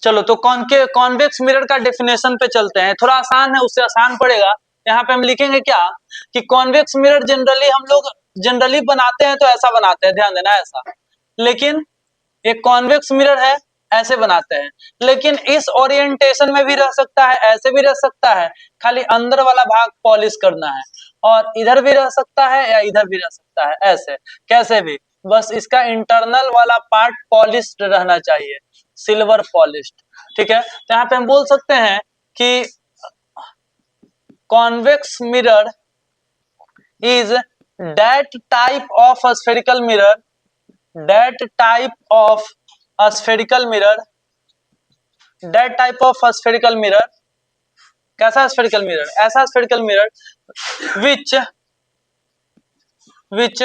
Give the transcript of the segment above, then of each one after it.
चलो तो convex mirror का डेफिनेशन पे चलते हैं, थोड़ा आसान है, उससे आसान पड़ेगा। यहाँ पे हम लिखेंगे क्या कि कॉन्वेक्स मिरर जनरली हम लोग जनरली बनाते हैं तो ऐसा बनाते हैं, ध्यान देना ऐसा, लेकिन एक कॉन्वेक्स मिरर है ऐसे बनाते हैं, लेकिन इस ओरिएंटेशन में भी रह सकता है, ऐसे भी रह सकता है, खाली अंदर वाला भाग पॉलिश करना है, और इधर भी रह सकता है या इधर भी रह सकता है, ऐसे कैसे भी, बस इसका इंटरनल वाला पार्ट पॉलिश्ड रहना चाहिए, सिल्वर पॉलिश्ड। ठीक है, तो यहाँ पे हम बोल सकते हैं कि convex mirror is that type of spherical mirror, that type of a spherical mirror, that type of a spherical mirror, कैसा spherical mirror, ऐसा spherical mirror which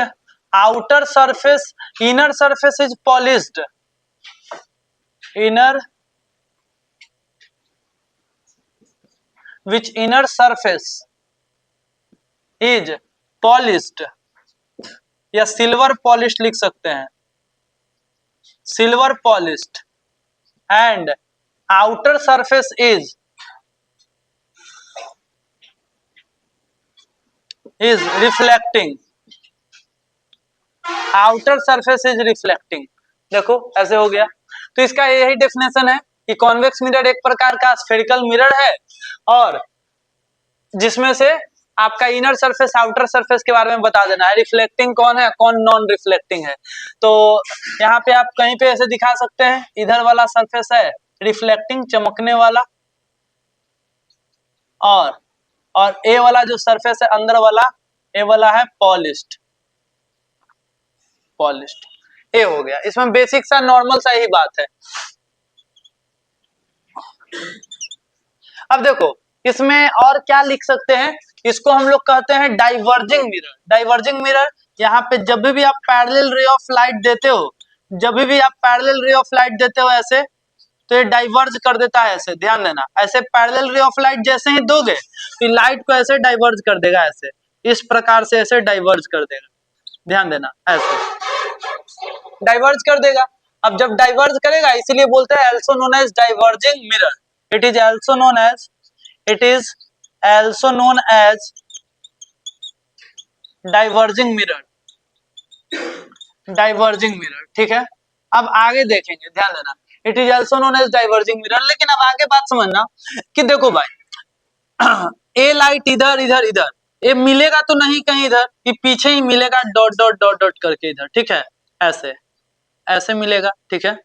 outer surface, inner surface is polished, which inner surface is polished, या silver polished लिख सकते हैं, silver polished, and outer surface is reflecting, outer surface is reflecting. देखो ऐसे हो गया, तो इसका यही डेफिनेशन है कि कॉन्वेक्स मिरर एक प्रकार का स्फेरिकल मिरर है, और जिसमें से आपका इनर सरफेस आउटर सरफेस के बारे में बता देना है, रिफ्लेक्टिंग कौन है कौन नॉन रिफ्लेक्टिंग है। तो यहाँ पे आप कहीं पे ऐसे दिखा सकते हैं, इधर वाला सरफेस है रिफ्लेक्टिंग चमकने वाला, और ए वाला जो सरफेस है अंदर वाला, ए वाला है पॉलिश्ड, ए हो गया। इसमें बेसिक सा नॉर्मल सा ही बात है। अब देखो इसमें और क्या लिख सकते हैं, इसको हम लोग कहते हैं डाइवर्जिंग मिरर। डाइवर्जिंग मिरर, यहाँ पे जब भी आप पैरेलल रे ऑफ लाइट देते हो, जब भी आप पैरेलल रे ऑफ लाइट देते हो ऐसे, तो ये डाइवर्ज कर देता है, ऐसे ध्यान देना, ऐसे पैरेलल रे ऑफ लाइट जैसे ही दोगे तो लाइट को ऐसे डाइवर्ज कर देगा, ऐसे इस प्रकार से ऐसे डाइवर्ज कर देगा, ध्यान देना, ऐसे डाइवर्ज कर देगा। अब जब डाइवर्ज करेगा इसीलिए बोलते हैं also known as diverging mirror, it is also known as diverging mirror, diverging mirror। ठीक है, अब आगे देखेंगे, ध्यान देना, it is also known as diverging mirror। लेकिन अब आगे बात समझना कि देखो भाई ए लाइट इधर इधर इधर, ये मिलेगा तो नहीं कहीं इधर, कि पीछे ही मिलेगा डॉट डॉट डॉट डॉट करके इधर, ठीक है, ऐसे ऐसे मिलेगा, ठीक है,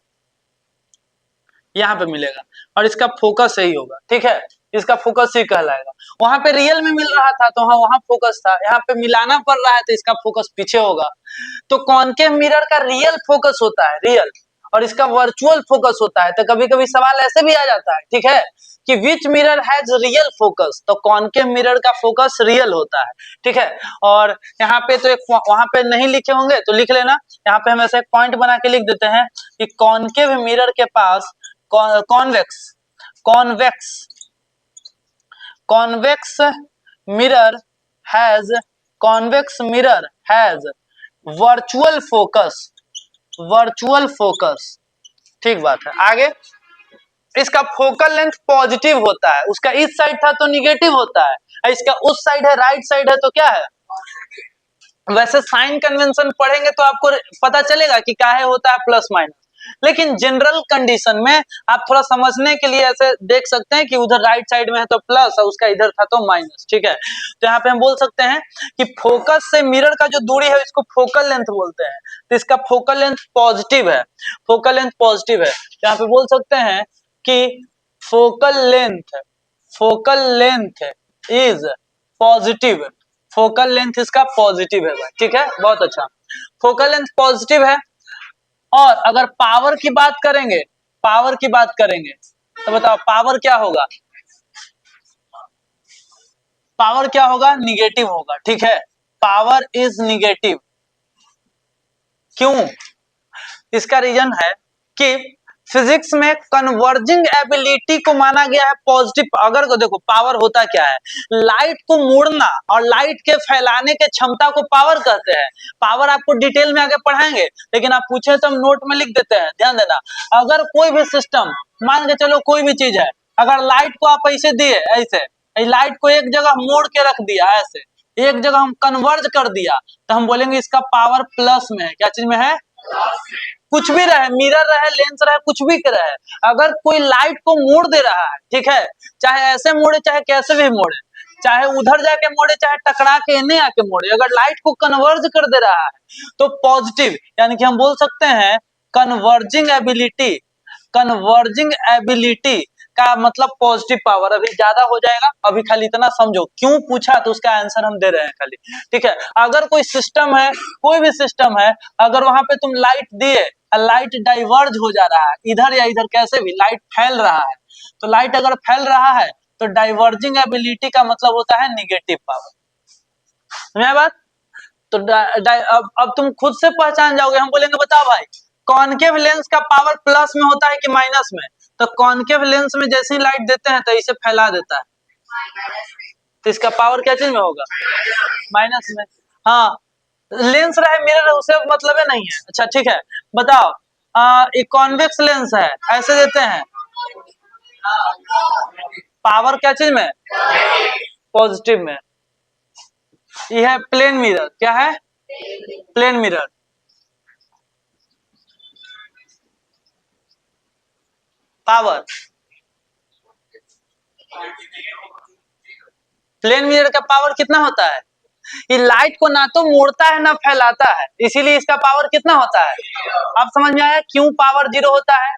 यहाँ पे मिलेगा, और इसका फोकस यही होगा, ठीक है, इसका फोकस ही कहलाएगा। वहां पे रियल में मिल रहा था तो वहां फोकस था, यहाँ पे मिलाना पड़ रहा है तो इसका फोकस पीछे होगा। तो कॉनकेव मिरर का रियल फोकस होता है, रियल, और इसका वर्चुअल फोकस होता है। तो कभी कभी सवाल ऐसे भी आ जाता है, ठीक है, कि विच मिरर हैज रियल फोकस, तो कॉनकेव मिरर का फोकस रियल होता है, ठीक है। और यहाँ पे तो एक वहां पे नहीं लिखे होंगे तो लिख लेना, यहाँ पे हम ऐसे एक पॉइंट बना के लिख देते हैं कि कॉनकेव मिरर के पास convex convex convex mirror has convex mirror has virtual focus, virtual focus, ठीक बात है। आगे इसका फोकल लेंथ पॉजिटिव होता है, उसका इस साइड था तो निगेटिव होता है, इसका उस साइड है राइट साइड है तो क्या है। वैसे साइन कन्वेंशन पढ़ेंगे तो आपको पता चलेगा कि काहे होता है प्लस माइनस, लेकिन जनरल कंडीशन में आप थोड़ा समझने के लिए ऐसे देख सकते हैं कि उधर राइट साइड में है तो प्लस और उसका इधर था तो माइनस, ठीक है। तो यहाँ पे हम बोल सकते हैं कि फोकस से मिरर का जो दूरी है इसको फोकल लेंथ बोलते हैं, तो इसका फोकल लेंथ पॉजिटिव है, फोकल लेंथ पॉजिटिव है। तो यहाँ पे बोल सकते हैं कि focal length is positive, focal length इसका पॉजिटिव है, ठीक है, बहुत अच्छा, फोकल लेंथ पॉजिटिव है। और अगर पावर की बात करेंगे, पावर की बात करेंगे तो बताओ पावर क्या होगा, पावर क्या होगा, निगेटिव होगा, ठीक है, पावर इज निगेटिव। क्यों, इसका रीजन है कि फिजिक्स में कन्वर्जिंग एबिलिटी को माना गया है पॉजिटिव। अगर देखो पावर होता क्या है, लाइट को मोड़ना और लाइट के फैलाने के क्षमता को पावर कहते हैं। पावर आपको डिटेल में आगे पढ़ाएंगे, लेकिन आप पूछे तो हम नोट में लिख देते हैं, ध्यान देना। अगर कोई भी सिस्टम, मान के चलो कोई भी चीज है, अगर लाइट को आप ऐसे दिए, ऐसे लाइट को एक जगह मोड़ के रख दिया, ऐसे एक जगह हम कन्वर्ज कर दिया, तो हम बोलेंगे इसका पावर प्लस में है। क्या चीज में है? कुछ भी रहे, मिरर रहे, लेंस रहे, कुछ भी रहे, अगर कोई लाइट को मोड़ दे रहा है, ठीक है, चाहे ऐसे मोड़े चाहे कैसे भी मोड़े, चाहे उधर जाके मोड़े चाहे टकरा के इन्हें आके मोड़े, अगर लाइट को कन्वर्ज कर दे रहा है तो पॉजिटिव, यानी कि हम बोल सकते हैं कन्वर्जिंग एबिलिटी। कन्वर्जिंग एबिलिटी का मतलब पॉजिटिव पावर। अभी ज्यादा हो जाएगा, अभी खाली इतना समझो, क्यों पूछा तो उसका आंसर हम दे रहे हैं खाली, ठीक है। अगर कोई सिस्टम है, कोई भी सिस्टम है, अगर वहां पे तुम लाइट दिए, लाइट डाइवर्ज हो जा रहा है, इधर या इधर कैसे भी लाइट फैल रहा है, तो लाइट अगर फैल रहा है तो डाइवर्जिंग एबिलिटी का मतलब होता है निगेटिव पावर। समझा बात? तो अब तुम खुद से पहचान जाओगे। हम बोलेंगे बताओ भाई, कॉनकेव लेंस का पावर प्लस में होता है कि माइनस में? तो कॉनकेव लेंस में जैसे ही लाइट देते हैं तो इसे फैला देता है, तो इसका पावर क्या चीज में होगा? माइनस में। हाँ, लेंस रहे मिरर रहे उससे मतलब है नहीं है। अच्छा ठीक है, बताओ, एक कॉन्वेक्स लेंस है, ऐसे देते हैं, पावर क्या चीज में? पॉजिटिव में। ये है प्लेन मिरर। क्या है? Plane mirror. Power, plane mirror का पावर कितना होता है? ये लाइट को ना तो मोड़ता है ना फैलाता है, इसीलिए इसका पावर कितना होता है? अब समझ में आया क्यों पावर जीरो होता है?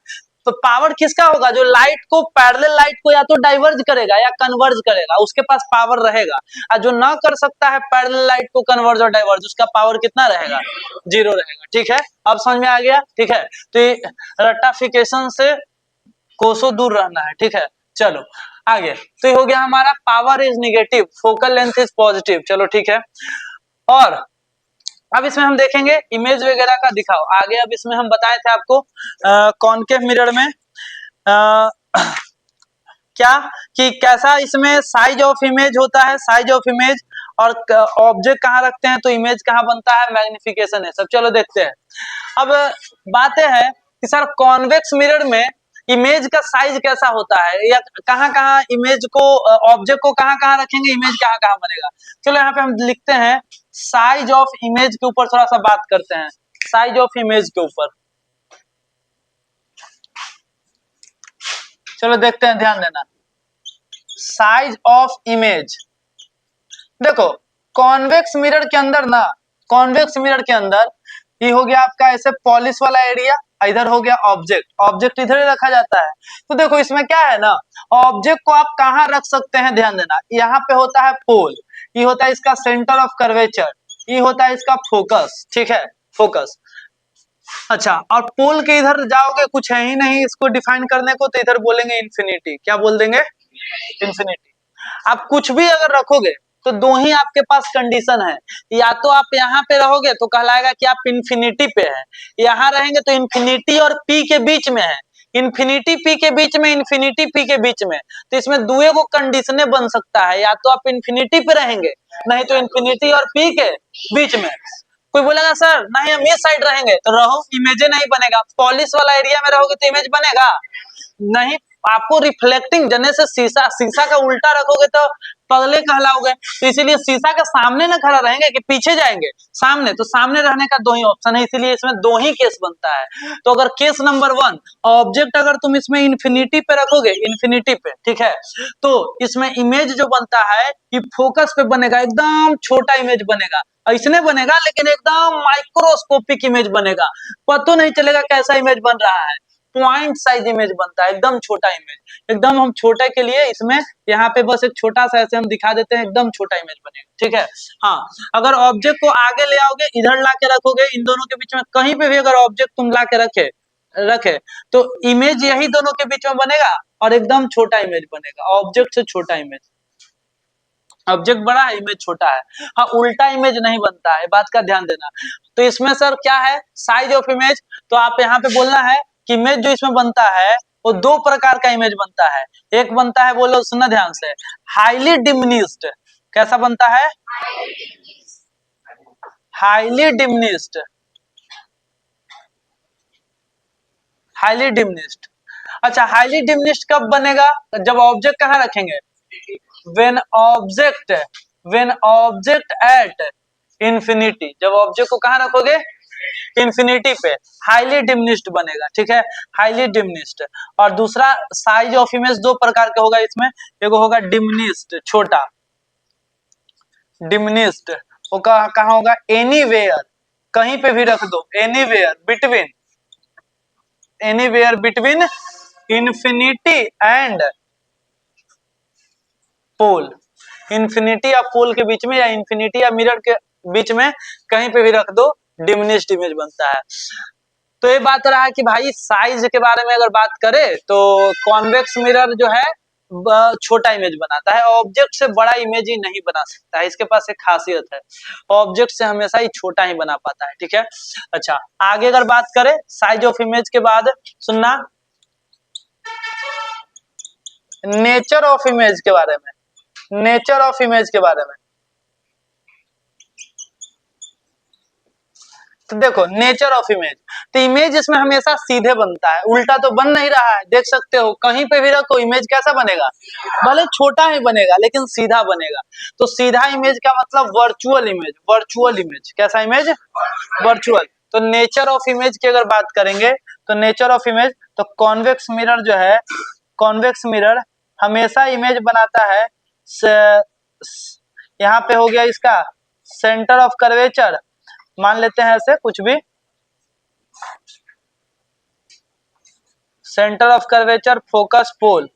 तो पावर किसका होगा? जो लाइट को, पैरेलल लाइट को या तो डाइवर्ज करेगा या कन्वर्ज करेगा, उसके पास पावर रहेगा। और जो ना कर सकता है पैरेलल लाइट को कन्वर्ज और डाइवर्ज, उसका पावर कितना रहेगा? जीरो रहेगा। ठीक है, अब समझ में आ गया। ठीक है, तो रट्टाफिकेशन से कोसों दूर रहना है। ठीक है, चलो आगे। तो ये हो गया हमारा power is negative, focal length is positive. चलो ठीक है, और अब इसमें हम देखेंगे इमेज वगैरह का दिखाओ आगे। अब इसमें हम बताए थे आपको कॉनकेव मिरर में क्या कि कैसा इसमें साइज ऑफ इमेज होता है, साइज ऑफ इमेज, और ऑब्जेक्ट कहाँ रखते हैं तो इमेज कहाँ बनता है, मैग्निफिकेशन है सब। चलो देखते हैं। अब बातें है कि सर कॉन्वेक्स मिरर में इमेज का साइज कैसा होता है, या कहाँ कहाँ इमेज को, ऑब्जेक्ट को कहाँ कहाँ रखेंगे, इमेज कहाँ कहाँ बनेगा। चलो यहाँ पे हम लिखते हैं साइज ऑफ इमेज के ऊपर थोड़ा सा बात करते हैं। साइज ऑफ इमेज के ऊपर चलो देखते हैं, ध्यान देना। साइज ऑफ इमेज, देखो कॉन्वेक्स मिरर के अंदर ना, कॉन्वेक्स मिरर के अंदर ये हो गया आपका ऐसे पॉलिश वाला एरिया, इधर हो गया ऑब्जेक्ट, ऑब्जेक्ट इधर ही रखा जाता है। तो देखो इसमें क्या है ना, ऑब्जेक्ट को आप कहाँ रख सकते हैं, ध्यान देना। यहाँ पे होता है पोल, ये होता है इसका सेंटर ऑफ कर्वेचर, ये होता है इसका फोकस। ठीक है, फोकस। अच्छा, और पोल के इधर जाओगे कुछ है ही नहीं इसको डिफाइन करने को, तो इधर बोलेंगे इन्फिनिटी। क्या बोल देंगे? इन्फिनिटी। आप कुछ भी अगर रखोगे तो दो ही आपके पास कंडीशन है, या तो आप यहाँ पे रहोगे तो कहलाएगा कि आप इन्फिनिटी पे है, यहाँ रहेंगे तो इन्फिनिटी और पी के बीच में है, इन्फिनिटी पी के बीच में, इन्फिनिटी पी के बीच में। तो इसमें दुए को कंडीशने बन सकता है, या तो आप इन्फिनिटी पे रहेंगे, नहीं तो इन्फिनिटी और पी के बीच में। कोई बोलेगा सर नहीं हम इस साइड रहेंगे, तो रहो, इमेज नहीं बनेगा। पॉलिश वाला एरिया में रहोगे तो इमेज बनेगा नहीं, आपको रिफ्लेक्टिंग जने से शीशा, शीशा का उल्टा रखोगे तो पगले कहलाओगे। तो इसीलिए शीशा के सामने ना खड़ा रहेंगे कि पीछे जाएंगे, सामने। तो सामने रहने का दो ही ऑप्शन है, इसीलिए इसमें दो ही केस बनता है। तो अगर केस नंबर 1, ऑब्जेक्ट अगर तुम इसमें इन्फिनिटी पे रखोगे, इन्फिनिटी पे, ठीक है, तो इसमें इमेज जो बनता है ये फोकस पे बनेगा, एकदम छोटा इमेज बनेगा, ऐसने बनेगा लेकिन एकदम माइक्रोस्कोपिक इमेज बनेगा, पता नहीं चलेगा कैसा इमेज बन रहा है। पॉइंट साइज इमेज बनता है, एकदम छोटा इमेज। एकदम हम छोटे के लिए इसमें यहाँ पे बस एक छोटा सा ऐसे हम दिखा देते हैं, एकदम छोटा इमेज बनेगा। ठीक है, हाँ, अगर ऑब्जेक्ट को आगे ले आओगे, इधर ला के रखोगे, इन दोनों के बीच में कहीं पे भी अगर ऑब्जेक्ट तुम ला के रखे रखे तो इमेज यही दोनों के बीच में बनेगा और एकदम छोटा इमेज बनेगा, ऑब्जेक्ट से छोटा इमेज। ऑब्जेक्ट बड़ा है, इमेज छोटा है। हाँ, उल्टा इमेज नहीं बनता है, बात का ध्यान देना। तो इसमें सर क्या है, साइज ऑफ इमेज, तो आप यहाँ पे बोलना है कि इमेज जो इसमें बनता है वो दो प्रकार का इमेज बनता है। एक बनता है, बोलो सुनना ध्यान से, हाईली डिमिनिश्ड। कैसा बनता है? Highly diminished. Highly diminished. अच्छा, हाईली डिमिनिश्ड कब बनेगा? जब ऑब्जेक्ट कहाँ रखेंगे? When object, when object at infinity. जब ऑब्जेक्ट को कहाँ रखोगे? इंफिनिटी पे, हाईली डिमिनिश्ड बनेगा। ठीक है, हाईली डिमिनिश्ड। और दूसरा साइज ऑफ इमेज दो प्रकार का होगा इसमें, एगो होगा डिमिनिश्ड, छोटा, डिमिनिश्ड। वो कहाँ होगा? एनीवेयर, कहीं पे भी रख दो, anywhere between, anywhere between infinity and pole. Infinity या पोल के बीच में, या इंफिनिटी या मिरर के बीच में कहीं पे भी रख दो, डिमिनिश्ड इमेज बनता है। तो ये बात रहा कि भाई साइज के बारे में अगर बात करें तो कॉन्वेक्स मिरर जो है छोटा इमेज बनाता है, ऑब्जेक्ट से बड़ा इमेज ही नहीं बना सकता है। इसके पास एक खासियत है, ऑब्जेक्ट से हमेशा ही छोटा ही बना पाता है। ठीक है, अच्छा आगे अगर बात करें साइज ऑफ इमेज के बाद, सुनना नेचर ऑफ इमेज के बारे में, नेचर ऑफ इमेज के बारे में। तो देखो नेचर ऑफ इमेज, तो इमेज इसमें हमेशा सीधे बनता है, उल्टा तो बन नहीं रहा है। देख सकते हो कहीं पे भी रखो इमेज कैसा बनेगा? भले छोटा ही बनेगा लेकिन सीधा बनेगा। तो सीधा इमेज का मतलब वर्चुअल इमेज, वर्चुअल इमेज। कैसा इमेज? वर्चुअल। तो नेचर ऑफ इमेज की अगर बात करेंगे तो नेचर ऑफ इमेज, तो कॉन्वेक्स मिरर जो है, कॉन्वेक्स मिरर हमेशा इमेज बनाता है, यहाँ पे हो गया इसका सेंटर ऑफ कर्वेचर, मान लेते हैं ऐसे कुछ भी, सेंटर ऑफ कर्वेचर, फोकस, पोल।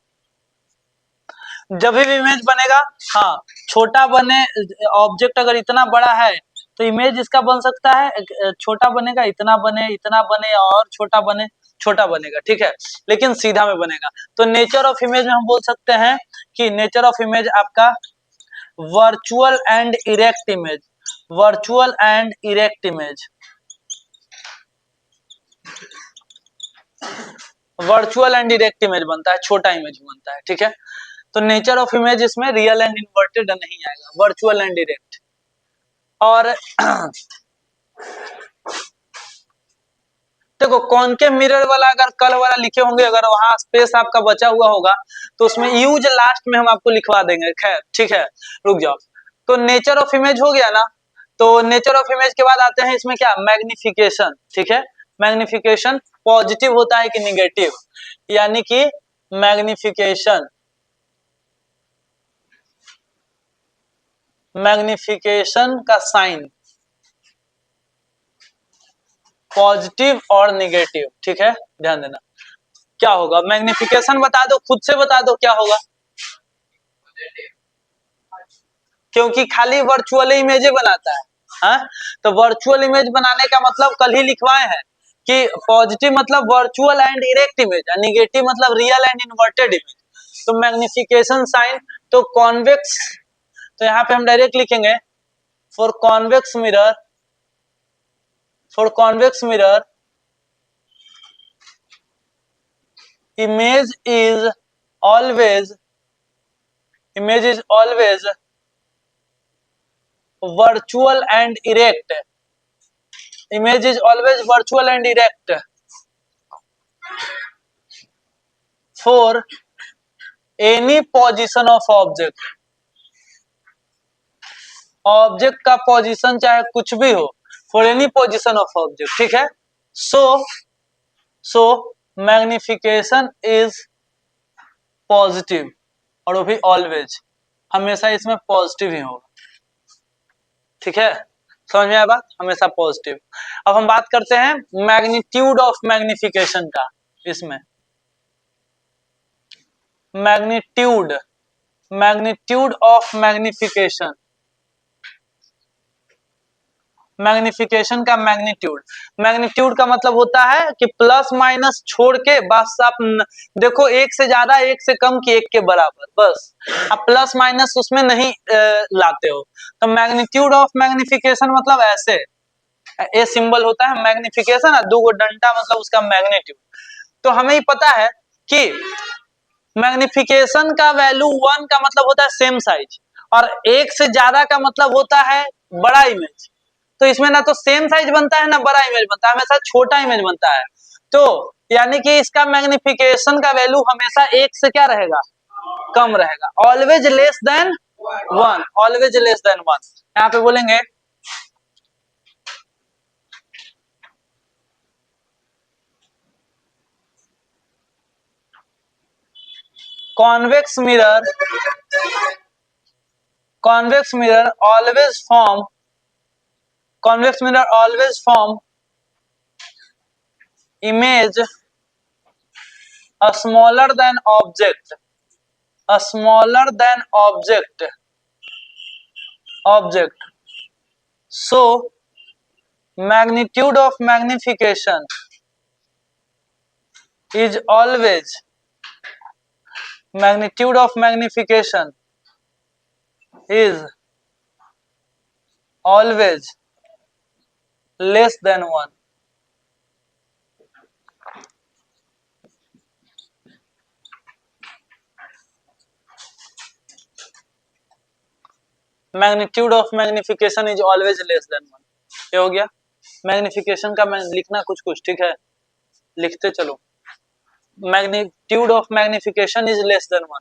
जब भी इमेज बनेगा, हाँ छोटा बने, ऑब्जेक्ट अगर इतना बड़ा है तो इमेज इसका बन सकता है छोटा बनेगा, इतना बने और छोटा बने, छोटा बनेगा। ठीक है, लेकिन सीधा में बनेगा। तो नेचर ऑफ इमेज में हम बोल सकते हैं कि नेचर ऑफ इमेज आपका virtual and erect image, virtual and erect image, virtual and direct image बनता है, छोटा इमेज बनता है। ठीक है, तो नेचर ऑफ इमेज इसमें रियल एंड इन्वर्टेड नहीं आएगा, वर्चुअल एंड डायरेक्ट। और देखो कॉनकेव मिरर वाला अगर कल वाला लिखे होंगे, अगर वहां स्पेस आपका बचा हुआ होगा तो उसमें यूज लास्ट में हम आपको लिखवा देंगे। खैर ठीक है, रुक जाओ। तो नेचर ऑफ इमेज हो गया ना, तो नेचर ऑफ इमेज के बाद आते हैं इसमें क्या? मैग्निफिकेशन। ठीक है, मैग्निफिकेशन पॉजिटिव होता है कि निगेटिव, यानी कि मैग्निफिकेशन, मैग्निफिकेशन का साइन पॉजिटिव और निगेटिव। ठीक है, ध्यान देना क्या होगा। मैग्निफिकेशन बता दो, खुद से बता दो क्या होगा, क्योंकि खाली वर्चुअल इमेज बनाता है। हाँ? तो वर्चुअल इमेज बनाने का मतलब कल ही लिखवाए हैं कि पॉजिटिव मतलब virtual and erect image, negative मतलब रियल एंड इन्वर्टेड इमेज। तो मैग्निफिकेशन साइन, तो कॉन्वेक्स, तो यहाँ पे हम डायरेक्ट लिखेंगे for convex mirror, for convex mirror image is always, image is always virtual and erect, image is always virtual and erect for any position of object, object का position चाहे कुछ भी हो, for any position of object. ठीक है, सो magnification is positive, और वो भी ऑलवेज, हमेशा इसमें पॉजिटिव ही होगा। ठीक है, समझ में आया बात? हमेशा पॉजिटिव। अब हम बात करते हैं मैग्नीट्यूड ऑफ मैग्निफिकेशन का। इसमें magnitude, magnitude of magnification, magnification का मैग्नीट्यूड, मैग्नीट्यूड का मतलब होता है कि प्लस माइनस छोड़ के बस आप देखो, एक से ज्यादा, एक से कम की एक के बराबर, बस आप प्लस माइनस उसमें नहीं लाते हो। तो मैग्नीट्यूड ऑफ मैग्निफिकेशन मतलब ऐसे, ए सिंबल होता है मैग्निफिकेशन, दो गो डंडा मतलब उसका मैग्नीट्यूड। तो हमें ही पता है कि मैग्निफिकेशन का वैल्यू 1 का मतलब होता है सेम साइज, और 1 से ज्यादा का मतलब होता है बड़ा इमेज। तो इसमें ना तो सेम साइज बनता है ना बड़ा इमेज बनता है, हमेशा छोटा इमेज बनता है। तो यानी कि इसका मैग्निफिकेशन का वैल्यू हमेशा 1 से क्या रहेगा, कम रहेगा, always less than 1, always less than 1। यहाँ पे बोलेंगे convex mirror, convex mirror always form, convex mirror always form image a smaller than object, a smaller than object. So magnitude of magnification is always, magnitude of magnification is always less than 1. Magnitude of magnification is always less than 1। ये हो गया magnification का, मैं लिखना कुछ कुछ, ठीक है, लिखते चलो। Magnitude of magnification is less than 1।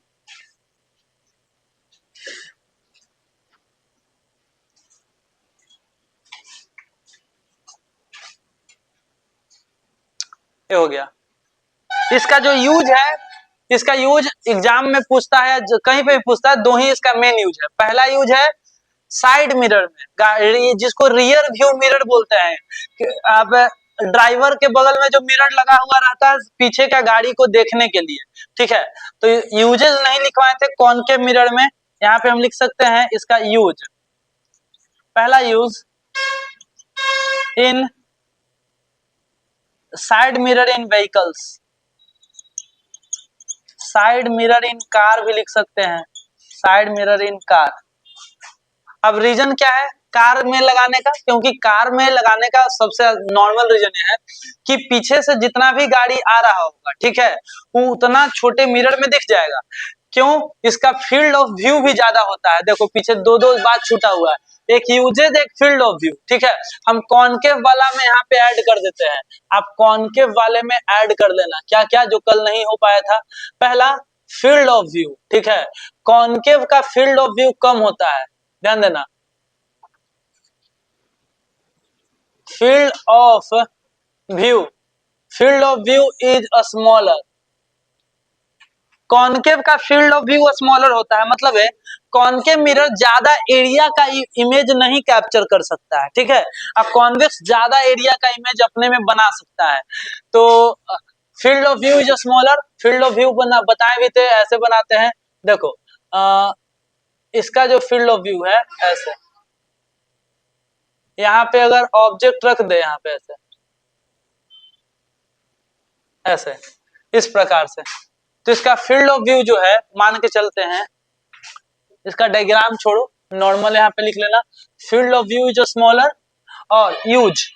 ये हो गया। इसका जो यूज है, इसका यूज एग्जाम में पूछता है, कहीं पे भी पूछता है, दो ही इसका मेन यूज है। पहला यूज है साइड मिरर में, जिसको रियर व्यू मिरर बोलते हैं। आप ड्राइवर के बगल में जो मिरर लगा हुआ रहता है पीछे का गाड़ी को देखने के लिए, ठीक है। तो यूजेस नहीं लिखवाए थे कॉनकेव मिरर में, यहाँ पे हम लिख सकते हैं इसका यूज। पहला use in side mirror in vehicles, side mirror in car भी लिख सकते हैं, साइड मिरर इन कार। अब रीजन क्या है कार में लगाने का, क्योंकि कार में लगाने का सबसे नॉर्मल रीजन ये है कि पीछे से जितना भी गाड़ी आ रहा होगा, ठीक है, वो उतना छोटे मिरर में दिख जाएगा। क्यों? इसका फील्ड ऑफ व्यू भी ज्यादा होता है। देखो पीछे दो दो बात छूटा हुआ है, एक यूजेज एक फील्ड ऑफ व्यू, ठीक है। हम कॉनकेव वाला में यहाँ पे ऐड कर देते हैं, आप कॉनकेव वाले में ऐड कर लेना क्या क्या जो कल नहीं हो पाया था। पहला फील्ड ऑफ व्यू, ठीक है, कॉनकेव का फील्ड ऑफ व्यू कम होता है, ध्यान देना। Field of view, field of view is smaller. Concave का फील्ड ऑफ व्यू स्मॉलर होता है, मतलब है कॉनकेव मिरर ज्यादा एरिया का इमेज नहीं कैप्चर कर सकता है, ठीक है। अब कॉन्वेक्स ज्यादा एरिया का इमेज अपने में बना सकता है। तो field of view is smaller, field of view बना बताए भी थे, ऐसे बनाते हैं। देखो इसका जो फील्ड ऑफ व्यू है ऐसे, यहाँ पे अगर ऑब्जेक्ट रख दे, यहाँ पे ऐसे ऐसे इस प्रकार से, तो इसका फील्ड ऑफ व्यू जो है, मान के चलते हैं, इसका डायग्राम छोड़ो, नॉर्मल यहाँ पे लिख लेना, field of view is smaller और use,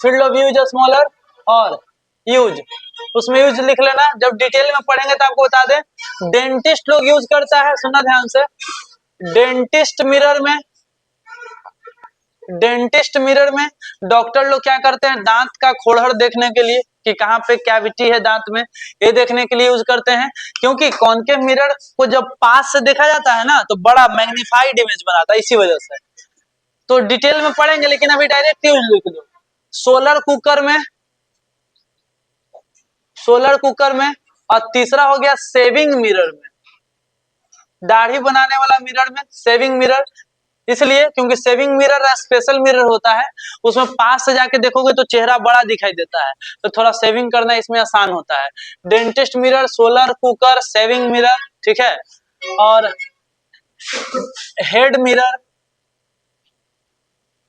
field of view is smaller और यूज, उसमें यूज लिख लेना। जब डिटेल में पढ़ेंगे तो आपको बता दें, डेंटिस्ट लोग यूज करता है, सुनना ध्यान से, डेंटिस्ट मिरर में, डेंटिस्ट मिरर में डॉक्टर लोग क्या करते हैं, दांत का खोड़हर देखने के लिए कि कहाँ पे कैविटी है दांत में, ये देखने के लिए यूज करते हैं। क्योंकि कॉनकेव मिरर को जब पास से देखा जाता है ना तो बड़ा मैग्नीफाइड इमेज बनाता है, इसी वजह से। तो डिटेल में पढ़ेंगे, लेकिन अभी डायरेक्ट यूज लिख दो। सोलर कुकर में, सोलर कुकर में, और तीसरा हो गया सेविंग मिरर में, दाढ़ी बनाने वाला मिरर में सेविंग मिरर, इसलिए क्योंकि सेविंग मिरर स्पेशल मिरर होता है, उसमें पास से जाके देखोगे तो चेहरा बड़ा दिखाई देता है, तो थोड़ा सेविंग करना इसमें आसान होता है। Dentist mirror, solar cooker, saving mirror, ठीक है। और हेड मिरर,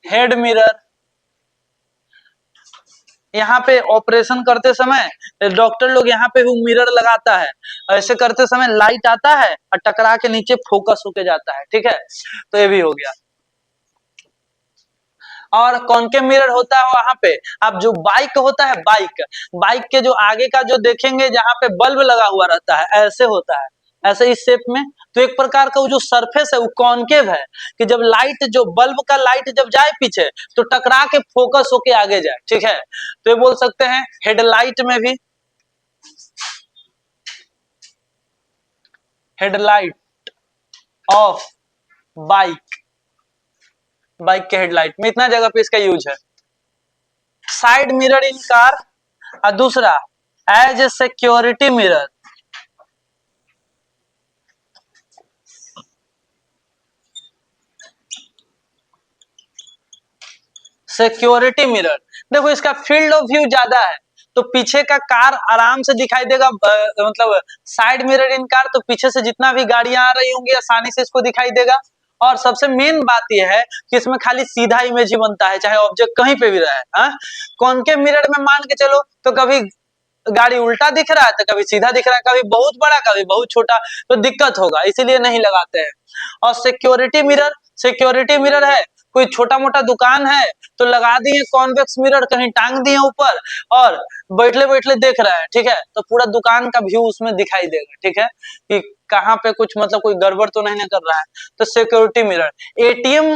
हेड मिरर, यहाँ पे ऑपरेशन करते समय डॉक्टर लोग यहाँ पे वो मिरर लगाता है, ऐसे करते समय लाइट आता है और टकरा के नीचे फोकस होके जाता है, ठीक है। तो ये भी हो गया। और कॉनकेव मिरर होता है वहां पे आप जो बाइक होता है, बाइक के जो आगे का जो देखेंगे जहां पे बल्ब लगा हुआ रहता है, ऐसे होता है, ऐसे इस शेप में। तो एक प्रकार का वो जो सरफेस है वो कॉनकेव है, कि जब लाइट, जो बल्ब का लाइट जब जाए पीछे तो टकरा के फोकस होके आगे जाए, ठीक है। तो ये बोल सकते हैं हेडलाइट में भी, हेडलाइट ऑफ बाइक, बाइक के हेडलाइट में इतना जगह पे इसका यूज है। साइड मिरर इन कार, और दूसरा as a security mirror, security mirror. देखो इसका फील्ड ऑफ व्यू ज्यादा है, तो पीछे का कार आराम से दिखाई देगा, मतलब साइड मिरर इन कार, तो पीछे से जितना भी गाड़ियां आ रही होंगी आसानी से इसको दिखाई देगा। और सबसे मेन बात यह है कि इसमें खाली सीधा इमेज ही बनता है, चाहे ऑब्जेक्ट कहीं पे भी रहे। हाँ, कॉनकेव मिरर में मान के चलो तो कभी गाड़ी उल्टा दिख रहा है तो कभी सीधा दिख रहा है, कभी बहुत बड़ा कभी बहुत छोटा, तो दिक्कत होगा, इसीलिए नहीं लगाते हैं। और सिक्योरिटी मिरर, सिक्योरिटी मिरर है, कोई छोटा मोटा दुकान है तो लगा दिए कॉन्वेक्स मिरर, कहीं टांग दिए ऊपर और बैठले बैठले देख रहा है, ठीक है, तो पूरा दुकान का व्यू उसमें दिखाई देगा, ठीक है, कि कहाँ पे कुछ मतलब कोई गड़बड़ तो नहीं कर रहा है। तो सिक्योरिटी मिरर। एटीएम,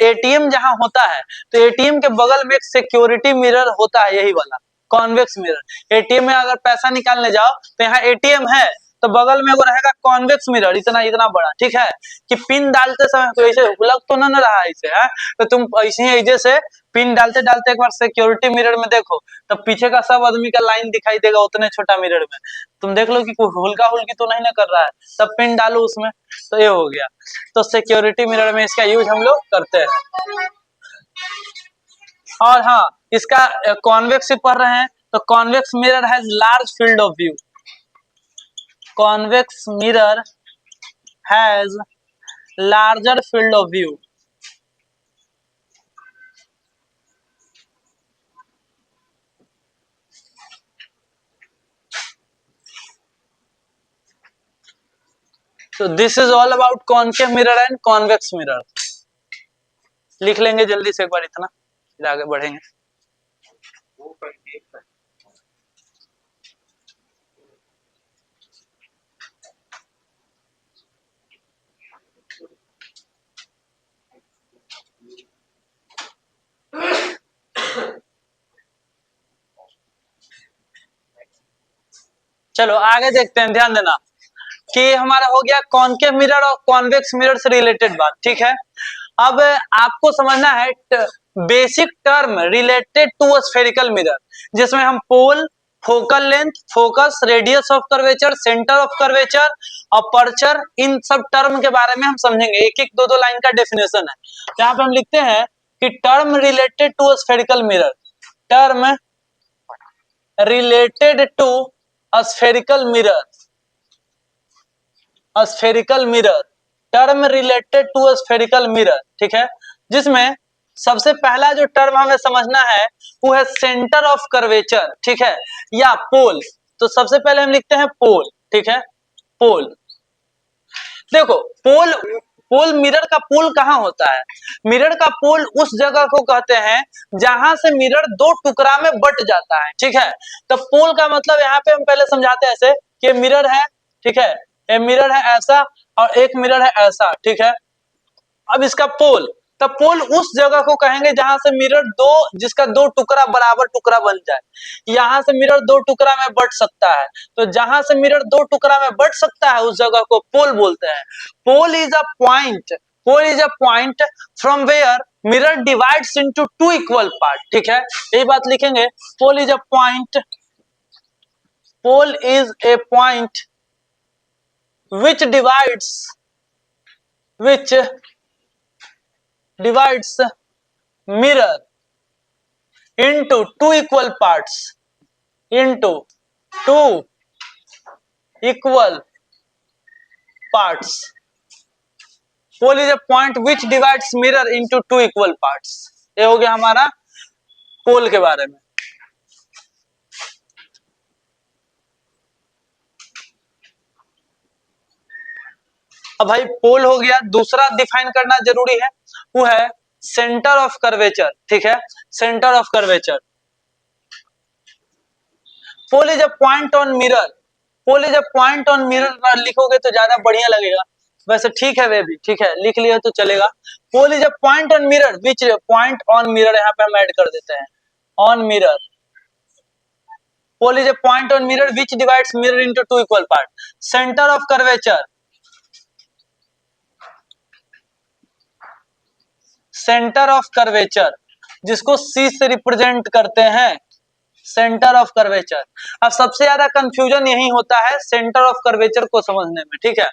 एटीएम जहां होता है तो एटीएम के बगल में एक सिक्योरिटी मिरर होता है, यही वाला कॉन्वेक्स मिरर। एटीएम में अगर पैसा निकालने जाओ तो यहाँ एटीएम है तो बगल में वो रहेगा कॉन्वेक्स मिरर, इतना इतना बड़ा, ठीक है, कि पिन डालते समय कोई ऐसे लग तो ना रहा इसे है, तो तुम ऐसे ही ऐसे से पिन डालते डालते एक बार सिक्योरिटी मिरर में देखो, तब पीछे का सब आदमी का लाइन दिखाई देगा उतने छोटा मिरर में। तुम देख लो कि कोई हुलका हुलकी तो नहीं ना कर रहा है, तब पिन डालो उसमें, तो ये हो गया। तो सिक्योरिटी मिरर में इसका यूज हम लोग करते हैं। और हाँ, इसका कॉन्वेक्स से पढ़ रहे हैं तो convex mirror has large field of view, convex mirror has larger field of view. तो this is all about concave mirror and convex mirror. लिख लेंगे जल्दी से एक बार इतना, फिर आगे बढ़ेंगे। चलो आगे देखते हैं, ध्यान देना कि हमारा हो गया कॉनकेव मिरर और कॉन्वेक्स मिरर से रिलेटेड बात, ठीक है। अब आपको समझना है basic term related to spherical mirror, जिसमें हम pole, focal length, focus, radius of curvature, centre of curvature, aperture, इन सब टर्म के बारे में हम समझेंगे। एक एक दो दो लाइन का डेफिनेशन है। यहाँ पे हम लिखते हैं कि term related to spherical mirror, term related to spherical mirror, spherical mirror, term related to spherical mirror, ठीक है, जिसमें सबसे पहला जो टर्म हमें समझना है वो है सेंटर ऑफ कर्वेचर, ठीक है, या पोल। तो सबसे पहले हम लिखते हैं पोल, ठीक है, पोल। देखो पोल, पोल मिरर का पोल कहाँ होता है? मिरर का पोल उस जगह को कहते हैं जहां से मिरर दो टुकड़ा में बट जाता है, ठीक है। तो पोल का मतलब यहाँ पे हम पहले समझाते हैं ऐसे कि मिरर है, ठीक है, ये मिरर है ऐसा और एक मिरर है ऐसा, ठीक है। अब इसका पोल, तो पोल उस जगह को कहेंगे जहां से मिरर दो, जिसका दो टुकड़ा बराबर टुकड़ा बन जाए। यहां से मिरर दो टुकड़ा में बट सकता है, तो जहां से मिरर दो टुकड़ा में बट सकता है उस जगह को पोल बोलते हैं। Pole is a point, pole is a point from where mirror divides into two equal part, ठीक है, यही बात लिखेंगे। Pole is a point, pole is a point which which divides mirror into two equal parts, into two equal parts. Pole is a point which divides mirror into two equal parts. ये हो गया हमारा पोल के बारे में। अब भाई पोल हो गया, दूसरा डिफाइन करना जरूरी है, वो है सेंटर ऑफ कर्वेचर, ठीक है, centre of curvature. Pole is a point on mirror, pole is a point on mirror लिखोगे तो ज्यादा बढ़िया लगेगा, वैसे ठीक है, वे भी ठीक है, लिख लिया तो चलेगा। Pole is a point on mirror, which point on mirror यहाँ पे हम ऐड कर देते हैं, on mirror. Pole is a point on mirror which divides mirror into two equal part. Centre of curvature, centre of curvature जिसको C से represent करते हैं, सेंटर ऑफ कर्वेचर। अब सबसे ज्यादा कंफ्यूजन यही होता है सेंटर ऑफ कर्वेचर को समझने में, ठीक है।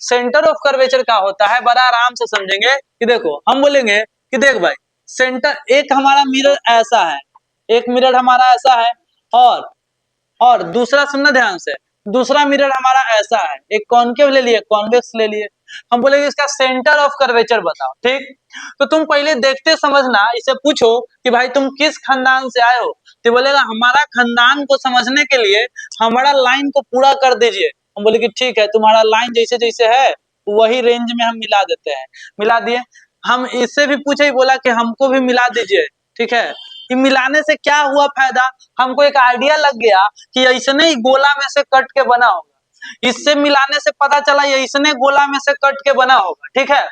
सेंटर ऑफ कर्वेचर क्या होता है, बड़ा आराम से समझेंगे कि देखो हम बोलेंगे कि देख भाई, सेंटर एक हमारा मिरर ऐसा है, एक मिरर हमारा ऐसा है, और दूसरा सुनना ध्यान से, दूसरा मिरर हमारा ऐसा है, एक कॉनकेव ले लिए, कॉन्वेक्स ले लिए, हम बोलेंगे इसका सेंटर ऑफ कर्वेचर बताओ, ठीक। तो तुम पहले देखते समझना, इसे पूछो कि भाई तुम किस खानदान से आए हो, तो बोलेगा हमारा खानदान को समझने के लिए हमारा लाइन को पूरा कर दीजिए। हम बोले कि ठीक है, तुम्हारा लाइन जैसे जैसे है वही रेंज में हम मिला देते हैं, मिला दिए। हम इससे भी पूछे, ही बोला कि हमको भी मिला दीजिए, ठीक है। कि मिलाने से क्या हुआ फायदा, हमको एक आइडिया लग गया कि ऐसने ही गोला में से कट के बना होगा, इससे मिलाने से पता चला ये इसने गोला में से कट के बना होगा, ठीक है।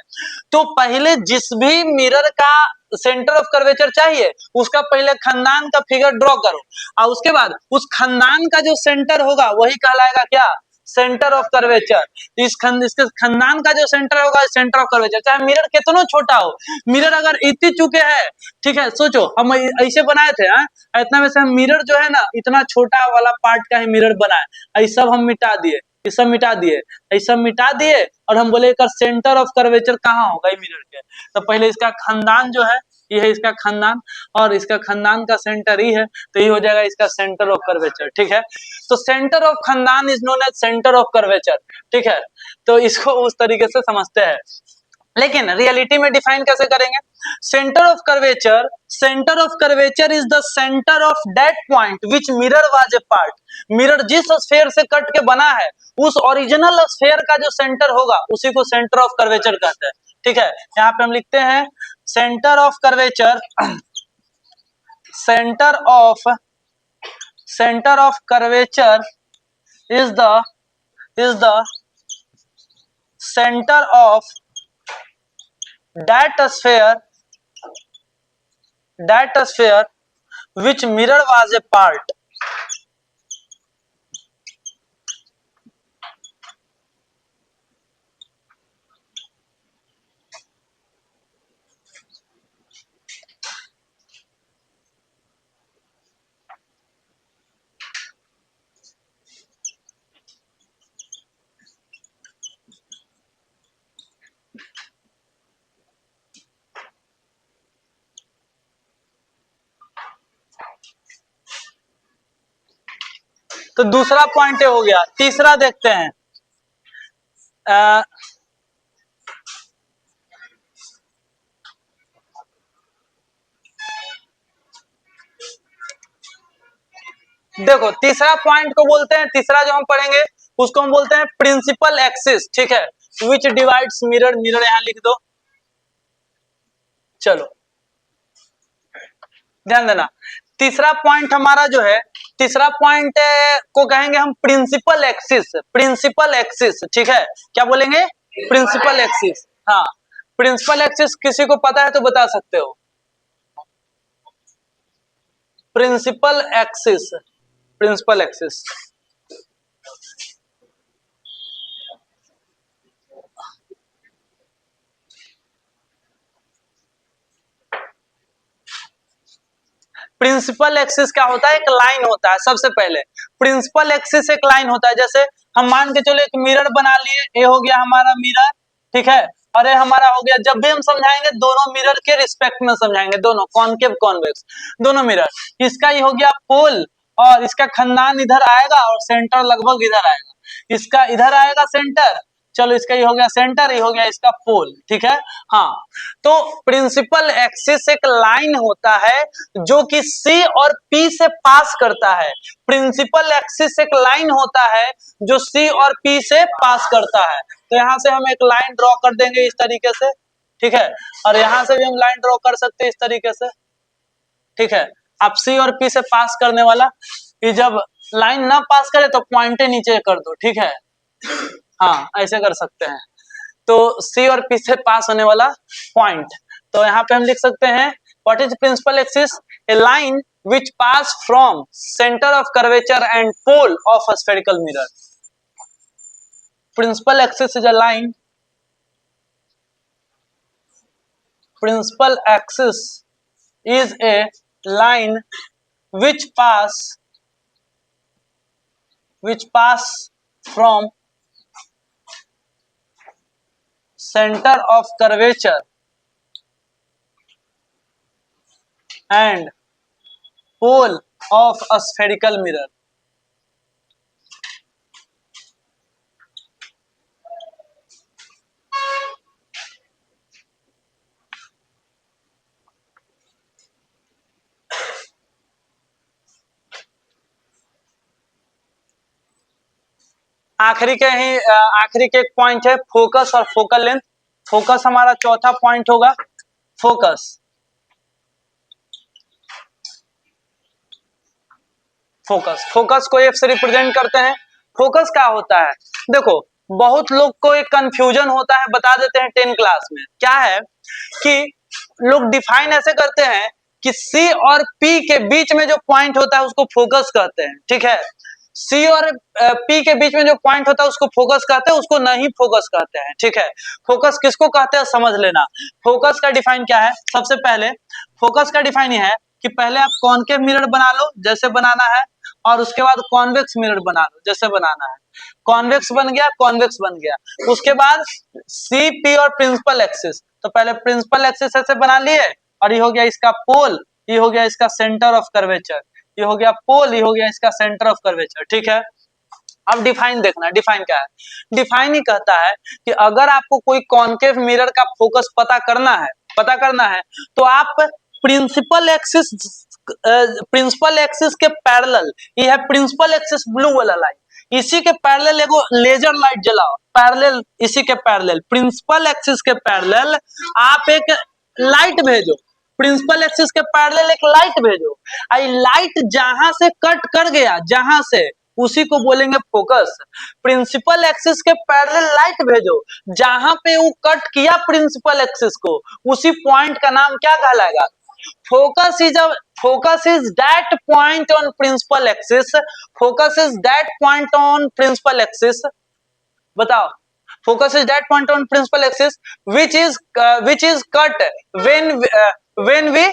तो पहले जिस भी मिरर का सेंटर ऑफ कर्वेचर चाहिए उसका पहले खानदान का फिगर ड्रॉ करो, और उसके बाद उस खानदान का जो सेंटर होगा वही कहलाएगा क्या, सेंटर ऑफ कर्वेचर। इसके खानदान का जो सेंटर होगा सेंटर ऑफ कर्वेचर, चाहे मिरर कितना छोटा हो, मिरर अगर इतनी चुके हैं, ठीक है, सोचो हम ऐसे बनाए थे, इतना में से हम मिरर जो है ना इतना छोटा वाला पार्ट का ही मिरर बनाए, ये सब हम मिटा दिए, ये सब मिटा दिए, ये सब मिटा दिए, और हम बोले इसका सेंटर ऑफ कर्वेचर कहाँ होगा ये मिरर के, तो पहले इसका खानदान जो है ये है इसका खानदान, और इसका खानदान का सेंटर ही है, तो ये हो जाएगा इसका सेंटर ऑफ कर्वेचर, ठीक है। तो सेंटर ऑफ खानदान is known as centre of curvature, ठीक है। तो इसको उस तरीके से समझते हैं, लेकिन रियलिटी में डिफाइन कैसे करेंगे, centre of curvature, centre of curvature is the centre of that point which mirror was a part, mirror जिस स्फीयर से कट के बना है उस ओरिजिनल स्फीयर का जो सेंटर होगा उसी को सेंटर ऑफ कर्वेचर कहते हैं, ठीक है। यहाँ पे हम लिखते हैं centre of curvature, centre of curvature is the centre of that sphere which mirror was a part। तो दूसरा पॉइंट हो गया, तीसरा देखते हैं। देखो तीसरा पॉइंट को बोलते हैं, तीसरा जो हम पढ़ेंगे उसको हम बोलते हैं प्रिंसिपल एक्सिस, ठीक है, विच डिवाइड्स मिरर, मिरर यहां लिख दो, चलो ध्यान देना। तीसरा पॉइंट हमारा जो है, तीसरा पॉइंट को कहेंगे हम प्रिंसिपल एक्सिस, प्रिंसिपल एक्सिस, ठीक है। क्या बोलेंगे, प्रिंसिपल एक्सिस, हाँ। प्रिंसिपल एक्सिस किसी को पता है तो बता सकते हो, principal axis, principal axis. Principal axis क्या होता है, एक लाइन होता है, सबसे पहले प्रिंसिपल एक्सिस एक लाइन होता है। जैसे हम मान के चलो एक मिरर बना लिए, ये हो गया हमारा मिरर, ठीक है, और ये हमारा हो गया, जब भी हम समझाएंगे दोनों मिरर के रिस्पेक्ट में समझाएंगे, दोनों कॉनकेव कॉन्वेक्स दोनों मिरर, इसका ये हो गया पोल, और इसका खानदान इधर आएगा और सेंटर लगभग इधर आएगा, इसका इधर आएगा सेंटर, चलो इसका ये हो गया सेंटर, ये हो गया इसका पोल, ठीक है। हाँ, तो प्रिंसिपल एक्सिस एक लाइन होता है जो कि सी और पी से पास करता है, प्रिंसिपल एक्सिस एक लाइन होता है जो सी और पी से पास करता है। तो यहां से हम एक लाइन ड्रॉ कर देंगे इस तरीके से, ठीक है, और यहां से भी हम लाइन ड्रॉ कर सकते हैं इस तरीके से, ठीक है। आप सी और पी से पास करने वाला, कि जब लाइन ना पास करे तो पॉइंटे नीचे कर दो, ठीक है, हाँ ऐसे कर सकते हैं। तो सी और पी से पास होने वाला पॉइंट, तो यहाँ पे हम लिख सकते हैं what is principal axis, a line which pass from centre of curvature and pole of a spherical mirror. Principal axis is a line, principal axis is a line which pass from center of curvature and pole of a spherical mirror। आखिरी के एक point है focus और focal length. Focus हमारा चौथा point होगा। Focus, focus को F से रिप्रेजेंट करते हैं। फोकस क्या होता है, देखो बहुत लोग को एक कंफ्यूजन होता है, बता देते हैं 10 क्लास में। क्या है कि लोग डिफाइन ऐसे करते हैं कि सी और पी के बीच में जो पॉइंट होता है उसको फोकस कहते हैं, ठीक है। सी और पी के बीच में जो पॉइंट होता है उसको फोकस कहते हैं, उसको नहीं फोकस कहते हैं, ठीक है। फोकस किसको कहते हैं समझ लेना। फोकस का डिफाइन क्या है, सबसे पहले फोकस का डिफाइन ये है कि पहले आप कॉनकेव मिरर बना लो जैसे बनाना है, और उसके बाद कॉन्वेक्स मिरर बना लो जैसे बनाना है। कॉन्वेक्स बन गया, कॉन्वेक्स बन गया, उसके बाद सी पी और प्रिंसिपल एक्सिस, तो पहले प्रिंसिपल एक्सिस ऐसे बना लिए, और ये हो गया इसका पोल, ये हो गया इसका सेंटर ऑफ कर्वेचर, ये हो गया पोल, ये हो गया इसका सेंटर ऑफ कर्वेचर, ठीक है। अब डिफाइन देखना, डिफाइन क्या है, डिफाइन ही कहता है कि अगर आपको कोई कॉनकेव मिरर का फोकस पता करना है तो आप प्रिंसिपल एक्सिस, प्रिंसिपल एक्सिस के पैरेलल, ये है प्रिंसिपल एक्सिस ब्लू वाला लाइन, इसी के पैरेलल एगो लेजर लाइट जलाओ, पैरेलल इसी के पैरेलल, प्रिंसिपल एक्सिस के पैरेलल आप एक लाइट भेजो, प्रिंसिपल एक्सिस के पैरेलल एक लाइट भेजो, आई लाइट जहां से कट कर गया, जहां से, उसी को बोलेंगे फोकस। प्रिंसिपल एक्सिस के पैरेलल लाइट भेजो, जहां पे वो कट किया प्रिंसिपल एक्सिस को, उसी पॉइंट का नाम क्या कहलाएगा, focus is a, focus is that point on principal axis, focus is that point on principal axis, बताओ, focus is that point on principal axis which is cut when when we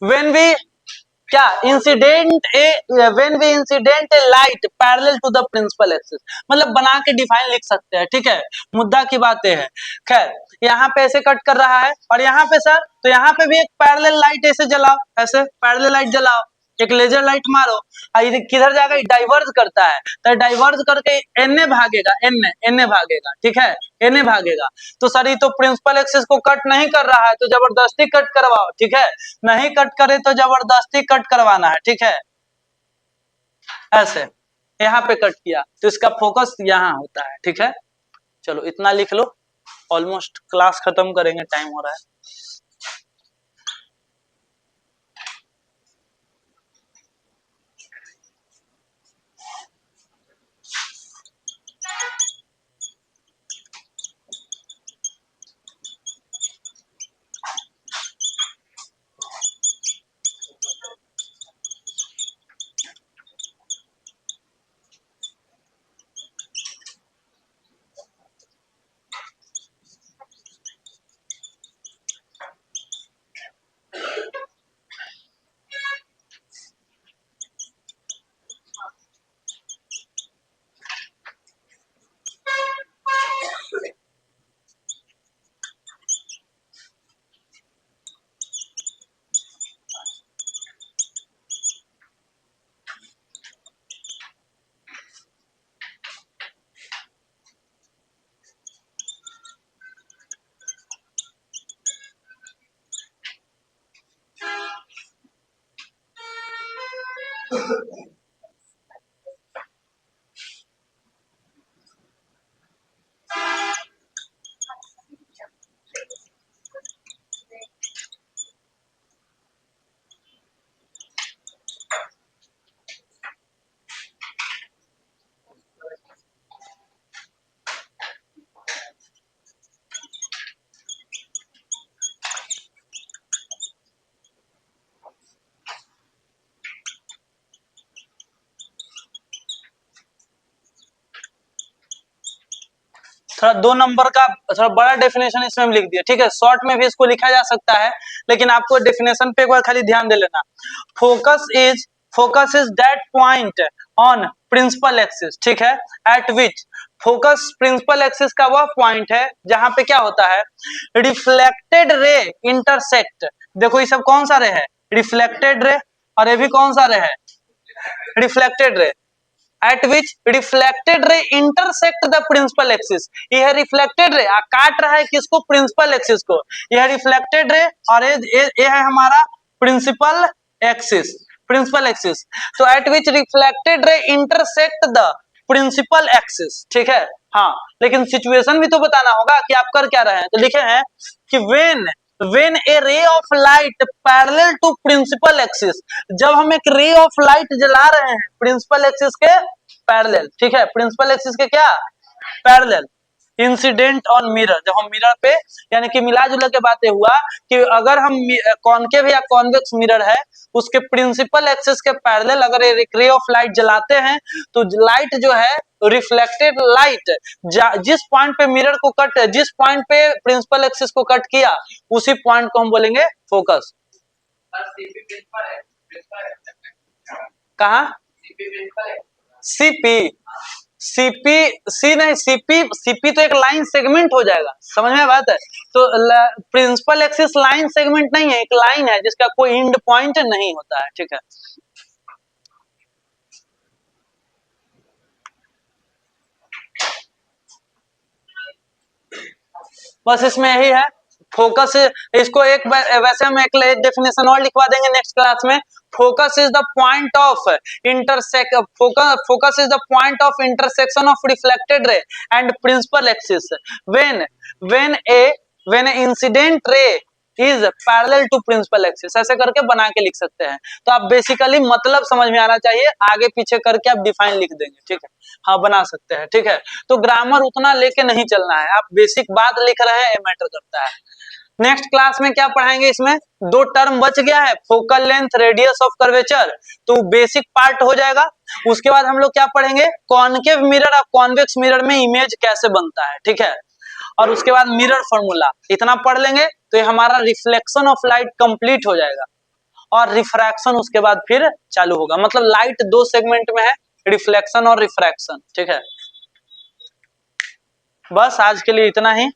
when we क्या incident a when we incident a light parallel to the principal axis, मतलब बना के define लिख सकते हैं, ठीक है। मुद्दा की बात है, खैर यहाँ पे ऐसे कट कर रहा है, और यहाँ पे सर, तो यहाँ पे भी एक पैरेलल लाइट ऐसे जलाओ, ऐसे पैरेलल लाइट जलाओ, एक लेजर लाइट मारो, ये किधर जाएगा, डाइवर्ज करता है, तो डाइवर्ज करके एन भागेगा, एन भागेगा, ठीक है, एन भागेगा। तो सर ये तो प्रिंसिपल एक्सिस को कट नहीं कर रहा है, तो जबरदस्ती कट करवाओ, ठीक है, नहीं कट करे तो जबरदस्ती कट करवाना है, ठीक है, ऐसे यहाँ पे कट किया तो इसका फोकस यहाँ होता है, ठीक है। चलो इतना लिख लो, ऑलमोस्ट क्लास खत्म करेंगे, टाइम हो रहा है। थोड़ा 2 नंबर का थोड़ा बड़ा डेफिनेशन इसमें लिख दिया, ठीक है। शॉर्ट में भी इसको लिखा जा सकता है, लेकिन आपको डेफिनेशन पे एक बार खाली ध्यान दे लेना। Focus is that point on principal axis, ठीक है, at which focus principal axis का वह पॉइंट है जहां पे क्या होता है, रिफ्लेक्टेड रे इंटरसेक्ट। देखो ये सब कौन सा रे है, रिफ्लेक्टेड रे, और ये भी कौन सा रे है, reflected ray, at which reflected ray intersect the principal axis. यह रिफ्लेक्टेड रे काट रहा है किसको, प्रिंसिपल एक्सिस को। यह रिफ्लेक्टेड रे और ये है हमारा प्रिंसिपल एक्सिस, प्रिंसिपल एक्सिस। तो at which reflected ray intersect the principal axis, ठीक है। हाँ, लेकिन सिचुएशन भी तो बताना होगा कि आप कर क्या रहे हैं। तो लिखे हैं कि when a ray of light parallel to principal axis, जब हम एक रे ऑफ लाइट जला रहे हैं प्रिंसिपल एक्सिस के पैरेलल, ठीक है, प्रिंसिपल एक्सिस के क्या पैरेलल, इंसिडेंट ऑन मिरर, जब हम मिरर पे, यानी कि मिला जुला के बातें हुआ कि अगर हम कॉनकेव या कॉन्वेक्स मिरर है उसके प्रिंसिपल एक्सिस के पैरेलल अगर एक रे ऑफ लाइट जलाते हैं तो लाइट जो है, रिफ्लेक्टेड लाइट जिस पॉइंट पे मिरर को कट, जिस पॉइंट पे प्रिंसिपल एक्सिस को कट किया उसी पॉइंट को हम बोलेंगे फोकस। कहा सीपी, सी नहीं, सीपी तो एक लाइन सेगमेंट हो जाएगा, समझ में बात है। तो प्रिंसिपल एक्सिस लाइन सेगमेंट नहीं है, एक लाइन है जिसका कोई एंड पॉइंट नहीं होता है, ठीक है। बस इसमें यही है फोकस। इसको एक वैसे हम एक डेफिनेशन और लिखवा देंगे नेक्स्ट क्लास में। Focus is the point of focus is the point of intersection of reflected ray and principal axis when a incident ray is parallel to principal axis. ऐसे करके बना के लिख सकते हैं। तो आप बेसिकली मतलब समझ में आना चाहिए, आगे पीछे करके आप डिफाइन लिख देंगे, ठीक है। हाँ, बना सकते हैं, ठीक है। तो ग्रामर उतना लेके नहीं चलना है, आप बेसिक बात लिख रहे हैं, मैटर करता है। नेक्स्ट क्लास में क्या पढ़ाएंगे, इसमें 2 टर्म बच गया है, focal length, radius of curvature, तो बेसिक पार्ट हो जाएगा। उसके बाद हम लोग क्या पढ़ेंगे, कॉनकेव मिरर और कॉन्वेक्स मिरर में इमेज कैसे बनता है, ठीक है। और उसके बाद मिरर फॉर्मूला, इतना पढ़ लेंगे तो ये हमारा रिफ्लेक्शन ऑफ लाइट कंप्लीट हो जाएगा। और रिफ्रैक्शन उसके बाद फिर चालू होगा, मतलब लाइट 2 सेगमेंट में है, रिफ्लेक्शन और रिफ्रैक्शन, ठीक है। बस आज के लिए इतना ही।